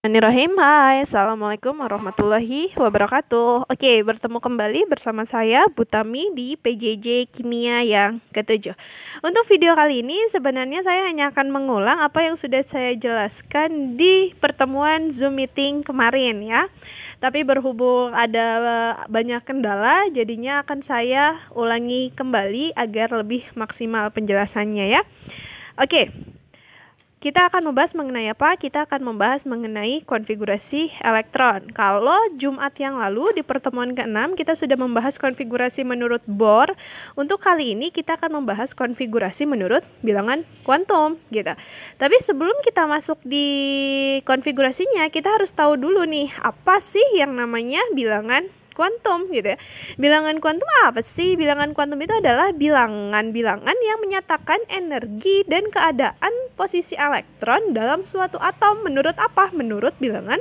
Bismillahirrahmanirrahim. Hai, Assalamualaikum warahmatullahi wabarakatuh. Oke, bertemu kembali bersama saya Butami di PJJ Kimia yang ketujuh. Untuk video kali ini sebenarnya saya hanya akan mengulang apa yang sudah saya jelaskan di pertemuan Zoom meeting kemarin ya. Tapi berhubung ada banyak kendala, jadinya akan saya ulangi kembali agar lebih maksimal penjelasannya ya. Oke. Kita akan membahas mengenai apa? Kita akan membahas mengenai konfigurasi elektron. Kalau Jumat yang lalu di pertemuan ke-6 kita sudah membahas konfigurasi menurut Bohr. Untuk kali ini kita akan membahas konfigurasi menurut bilangan kuantum gitu. Tapi sebelum kita masuk di konfigurasinya, kita harus tahu dulu nih, apa sih yang namanya bilangan kuantum gitu ya. Bilangan kuantum apa sih? Bilangan kuantum itu adalah bilangan-bilangan yang menyatakan energi dan keadaan posisi elektron dalam suatu atom. Menurut apa? Menurut bilangan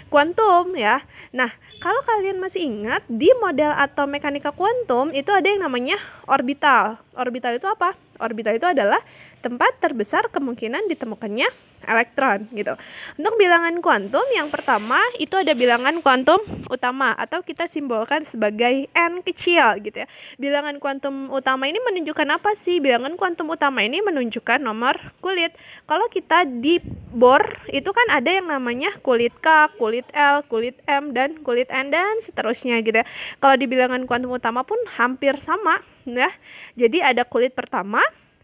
kuantum ya. Nah, kalau kalian masih ingat di model atom mekanika kuantum itu ada yang namanya orbital. Orbital itu apa? Orbital itu adalah tempat terbesar kemungkinan ditemukannya elektron gitu. Untuk bilangan kuantum yang pertama itu ada bilangan kuantum utama atau kita simbolkan sebagai n kecil gitu ya. Bilangan kuantum utama ini menunjukkan apa sih? Bilangan kuantum utama ini menunjukkan nomor kulit. Kalau kita di Bohr itu kan ada yang namanya kulit K, kulit L, kulit M, dan kulit N dan seterusnya gitu ya. Kalau di bilangan kuantum utama pun hampir sama ya. Jadi ada kulit pertama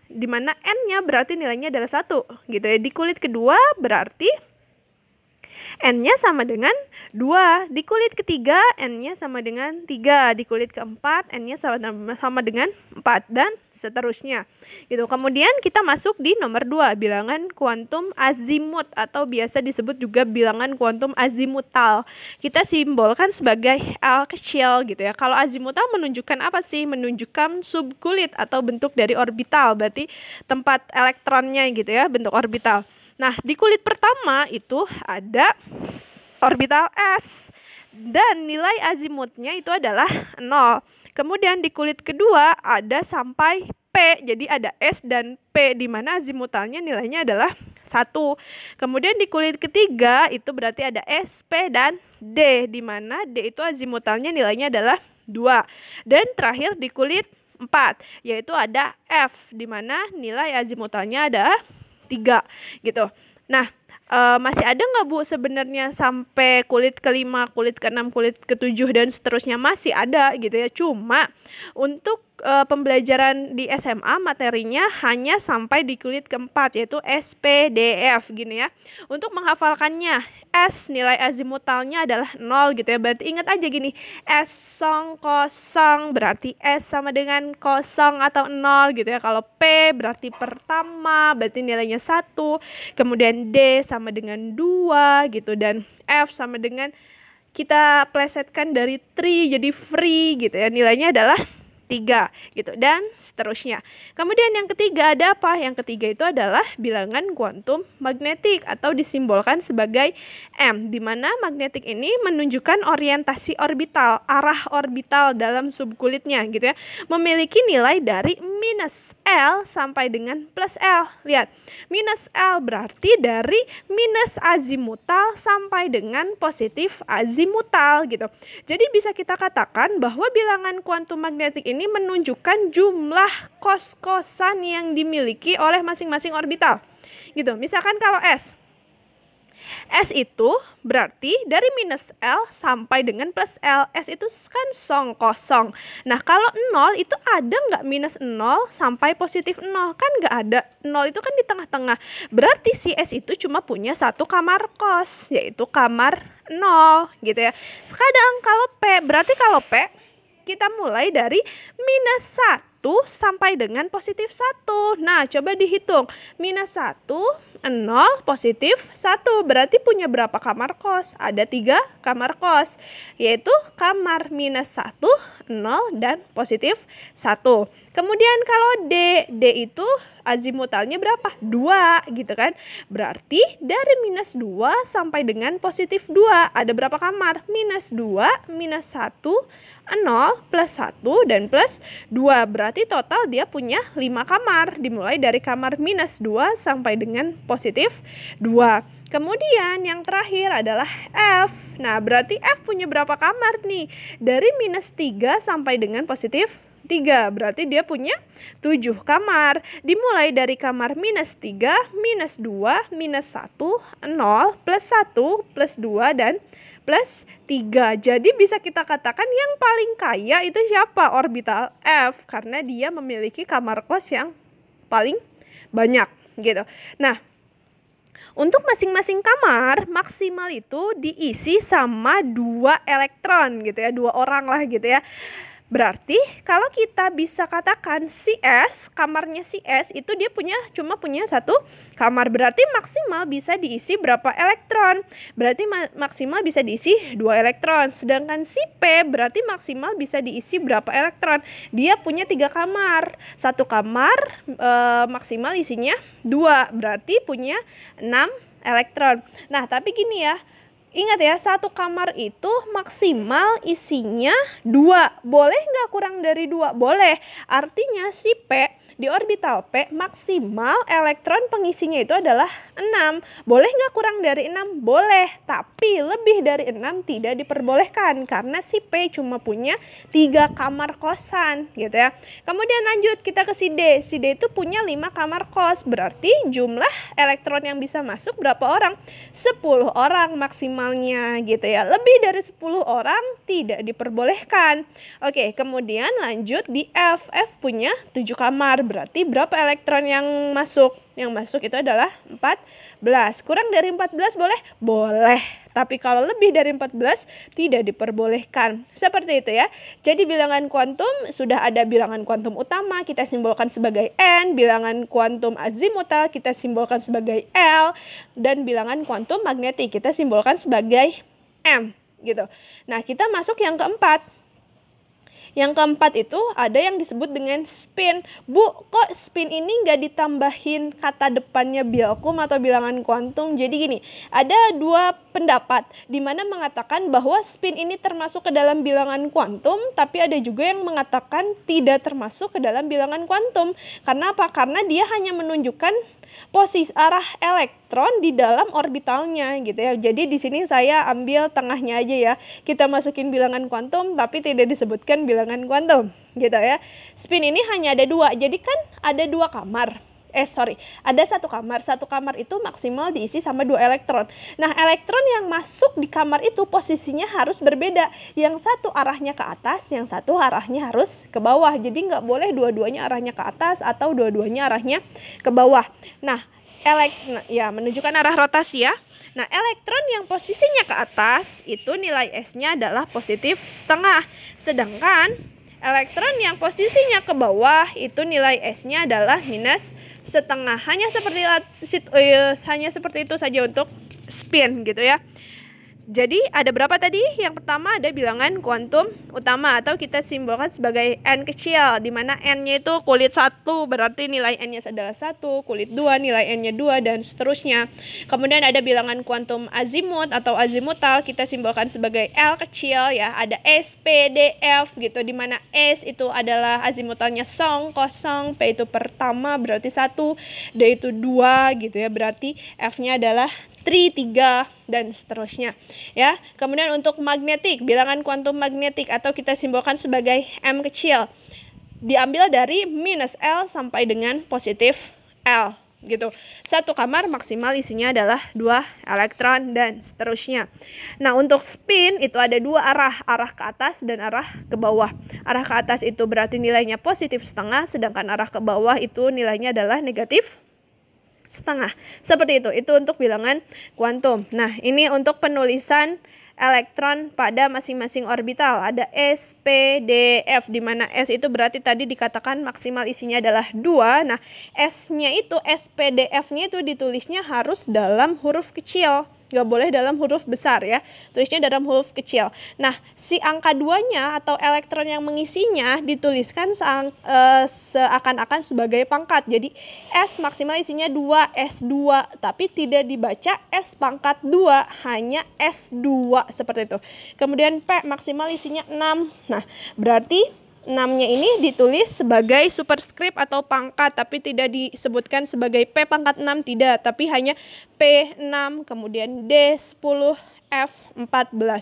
di mana N-nya berarti nilainya adalah 1 gitu ya. Di kulit kedua berarti N-nya sama dengan 2. Di kulit ketiga N-nya sama dengan 3. Di kulit keempat N-nya sama dengan 4 dan seterusnya gitu. Kemudian kita masuk di nomor 2, bilangan kuantum azimut atau biasa disebut juga bilangan kuantum azimutal. Kita simbolkan sebagai L kecil gitu ya. Kalau azimutal menunjukkan apa sih? Menunjukkan subkulit atau bentuk dari orbital, berarti tempat elektronnya gitu ya, bentuk orbital. Nah, di kulit pertama itu ada orbital S dan nilai azimutnya itu adalah 0. Kemudian di kulit kedua ada sampai P, jadi ada S dan P di mana azimutalnya nilainya adalah 1. Kemudian di kulit ketiga itu berarti ada S, P, dan D di mana D itu azimutalnya nilainya adalah 2. Dan terakhir di kulit 4 yaitu ada F di mana nilai azimutalnya ada 3 gitu. Nah, masih ada nggak Bu sebenarnya sampai kulit kelima, kulit keenam, kulit ketujuh dan seterusnya? Masih ada gitu ya. Cuma untuk pembelajaran di SMA materinya hanya sampai di kulit keempat yaitu S, P, D, F gini ya. Untuk menghafalkannya, S nilai azimutalnya adalah 0 gitu ya. Berarti ingat aja gini, S kosong berarti S sama dengan kosong atau 0 gitu ya. Kalau P berarti pertama berarti nilainya 1. Kemudian D sama dengan 2 gitu, dan F sama dengan kita plesetkan dari tree jadi free gitu ya, nilainya adalah 3 gitu dan seterusnya. Kemudian yang ketiga ada apa? Yang ketiga itu adalah bilangan kuantum magnetik atau disimbolkan sebagai M, di mana magnetik ini menunjukkan orientasi orbital, arah orbital dalam subkulitnya gitu ya. Memiliki nilai dari minus L sampai dengan plus L. Lihat, minus L berarti dari minus azimutal sampai dengan positif azimutal gitu. Jadi bisa kita katakan bahwa bilangan kuantum magnetik ini menunjukkan jumlah kos-kosan yang dimiliki oleh masing-masing orbital gitu. Misalkan kalau S itu berarti dari minus L sampai dengan plus L. S itu kan kosong. Nah, kalau 0 itu ada nggak minus 0 sampai positif 0? Kan nggak ada. 0 itu kan di tengah-tengah. Berarti si S itu cuma punya satu kamar kos, yaitu kamar 0 gitu ya. Sekarang kalau P, berarti kalau P kita mulai dari minus 1 sampai dengan positif 1. Nah, coba dihitung. Minus 1, 0, positif 1. Berarti punya berapa kamar kos? Ada 3 kamar kos. Yaitu kamar minus 1, 0, dan positif 1. Kemudian kalau D itu azimutalnya berapa? 2 gitu kan. Berarti dari minus 2 sampai dengan positif 2. Ada berapa kamar? Minus 2, minus 1, 0, plus 1, dan plus 2. Berarti total dia punya 5 kamar. Dimulai dari kamar minus 2 sampai dengan positif 2. Kemudian yang terakhir adalah F. Nah, berarti F punya berapa kamar nih? Dari -3 sampai dengan +3. Berarti dia punya 7 kamar. Dimulai dari kamar -3, -2, -1, 0, +1, +2, dan +3. Jadi bisa kita katakan yang paling kaya itu siapa? Orbital F. Karena dia memiliki kamar kos yang paling banyak gitu. Nah, untuk masing-masing kamar maksimal itu diisi sama 2 elektron gitu ya, 2 orang lah gitu ya. Berarti kalau kita bisa katakan si S, kamarnya si S itu dia cuma punya 1 kamar. Berarti maksimal bisa diisi berapa elektron? Berarti maksimal bisa diisi 2 elektron. Sedangkan si P berarti maksimal bisa diisi berapa elektron? Dia punya 3 kamar. 1 kamar maksimal isinya 2. Berarti punya 6 elektron. Nah, tapi gini ya. Ingat ya, 1 kamar itu maksimal isinya 2. Boleh nggak kurang dari 2? Boleh. Artinya si P di orbital P maksimal elektron pengisinya itu adalah 6. Boleh nggak kurang dari 6? Boleh. Tapi lebih dari 6 tidak diperbolehkan karena si P cuma punya 3 kamar kosan gitu ya. Kemudian lanjut kita ke si D. Si D itu punya 5 kamar kos. Berarti jumlah elektron yang bisa masuk berapa orang? 10 orang maksimalnya gitu ya. Lebih dari 10 orang tidak diperbolehkan. Oke, kemudian lanjut di F. F punya 7 kamar. Berarti berapa elektron yang masuk? Yang masuk itu adalah 14. Kurang dari 14 boleh? Boleh. Tapi kalau lebih dari 14 tidak diperbolehkan. Seperti itu ya. Jadi bilangan kuantum sudah ada bilangan kuantum utama kita simbolkan sebagai N, bilangan kuantum azimutal kita simbolkan sebagai L, dan bilangan kuantum magnetik kita simbolkan sebagai M gitu. Nah, kita masuk yang keempat. Yang keempat itu ada yang disebut dengan spin. Bu, kok spin ini nggak ditambahin kata depannya Bialkum atau bilangan kuantum? Jadi gini, ada 2 pendapat di mana mengatakan bahwa spin ini termasuk ke dalam bilangan kuantum, tapi ada juga yang mengatakan tidak termasuk ke dalam bilangan kuantum. Karena apa? Karena dia hanya menunjukkan posisi arah elektron di dalam orbitalnya gitu ya. Jadi di sini saya ambil tengahnya aja ya. Kita masukin bilangan kuantum tapi tidak disebutkan bilangan kuantum gitu ya. Spin ini hanya ada 2. Jadi kan ada 2 kamar. Ada 1 kamar. 1 kamar itu maksimal diisi sama 2 elektron. Nah, elektron yang masuk di kamar itu posisinya harus berbeda. Yang satu arahnya ke atas, yang satu arahnya harus ke bawah. Jadi nggak boleh dua-duanya arahnya ke atas atau dua-duanya arahnya ke bawah. Nah, menunjukkan arah rotasi ya. Nah, elektron yang posisinya ke atas itu nilai S-nya adalah +1/2. Sedangkan elektron yang posisinya ke bawah itu nilai S-nya adalah -1/2. Hanya seperti itu saja untuk spin gitu ya. Jadi ada berapa tadi? Yang pertama ada bilangan kuantum utama atau kita simbolkan sebagai N kecil, di mana N-nya itu kulit 1 berarti nilai N-nya adalah 1, kulit 2 nilai N-nya 2, dan seterusnya. Kemudian ada bilangan kuantum azimut atau azimutal, kita simbolkan sebagai L kecil ya. Ada S, P, D, F gitu, di mana S itu adalah azimutalnya kosong, P itu pertama berarti 1, D itu 2 gitu ya, berarti F-nya adalah 3 dan seterusnya ya. Kemudian untuk magnetik, bilangan kuantum magnetik atau kita simbolkan sebagai M kecil, diambil dari -L sampai dengan +L gitu. 1 kamar maksimal isinya adalah 2 elektron dan seterusnya. Nah, untuk spin itu ada 2 arah ke atas dan arah ke bawah. Arah ke atas itu berarti nilainya +1/2, sedangkan arah ke bawah itu nilainya adalah -1/2. Seperti itu untuk bilangan kuantum. Nah, ini untuk penulisan elektron pada masing-masing orbital. Ada S, P, D, F, di mana S itu berarti tadi dikatakan maksimal isinya adalah 2. Nah, S-nya itu, S, P, D, F-nya itu ditulisnya harus dalam huruf kecil. Nggak boleh dalam huruf besar ya, tulisnya dalam huruf kecil. Nah, si angka 2-nya atau elektron yang mengisinya dituliskan seakan-akan sebagai pangkat. Jadi S maksimal isinya 2, S2, tapi tidak dibaca S pangkat 2, hanya S2 seperti itu. Kemudian P maksimal isinya 6. Nah, berarti 6-nya ini ditulis sebagai superscript atau pangkat, tapi tidak disebutkan sebagai P pangkat 6, tidak, tapi hanya P6, kemudian D10, F14.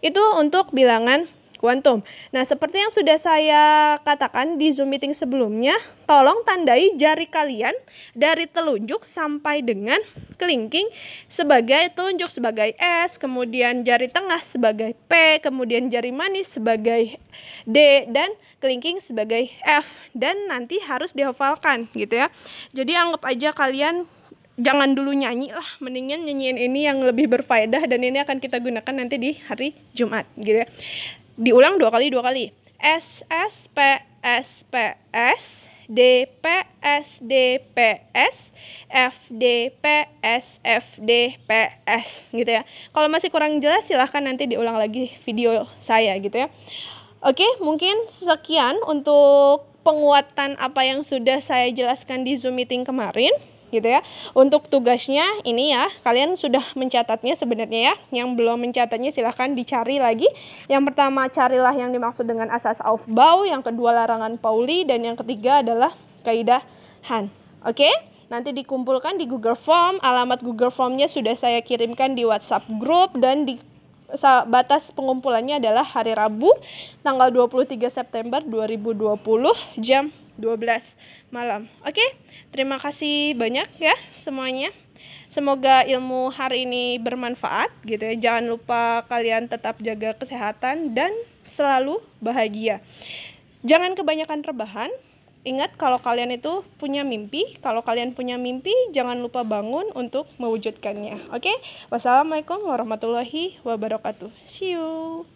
Itu untuk bilangan kuantum. Nah, seperti yang sudah saya katakan di Zoom meeting sebelumnya, tolong tandai jari kalian dari telunjuk sampai dengan kelingking sebagai telunjuk sebagai S, kemudian jari tengah sebagai P, kemudian jari manis sebagai D, dan kelingking sebagai F, dan nanti harus dihafalkan gitu ya. Jadi anggap aja kalian jangan dulu nyanyi lah, mendingan nyanyiin ini yang lebih berfaedah, dan ini akan kita gunakan nanti di hari Jumat gitu ya. Diulang dua kali. S, S, P, S, P, S, D, P, S, D, P, S, F, D, P, S, F, D, P, S gitu ya. Kalau masih kurang jelas silahkan nanti diulang lagi video saya gitu ya. Oke, mungkin sekian untuk penguatan apa yang sudah saya jelaskan di Zoom meeting kemarin gitu ya. Untuk tugasnya ini ya, kalian sudah mencatatnya sebenarnya ya. Yang belum mencatatnya silahkan dicari lagi. Yang pertama, carilah yang dimaksud dengan asas Aufbau, yang kedua larangan Pauli, dan yang ketiga adalah kaidah Han. Oke? Nanti dikumpulkan di Google Form. Alamat Google Formnya sudah saya kirimkan di WhatsApp group, dan di batas pengumpulannya adalah hari Rabu tanggal 23 September 2020 jam 12 malam. Oke, terima kasih banyak ya semuanya. Semoga ilmu hari ini bermanfaat gitu ya. Jangan lupa kalian tetap jaga kesehatan dan selalu bahagia. Jangan kebanyakan rebahan. Ingat kalau kalian itu punya mimpi. Kalau kalian punya mimpi, jangan lupa bangun untuk mewujudkannya. Oke? Wassalamualaikum warahmatullahi wabarakatuh. See you.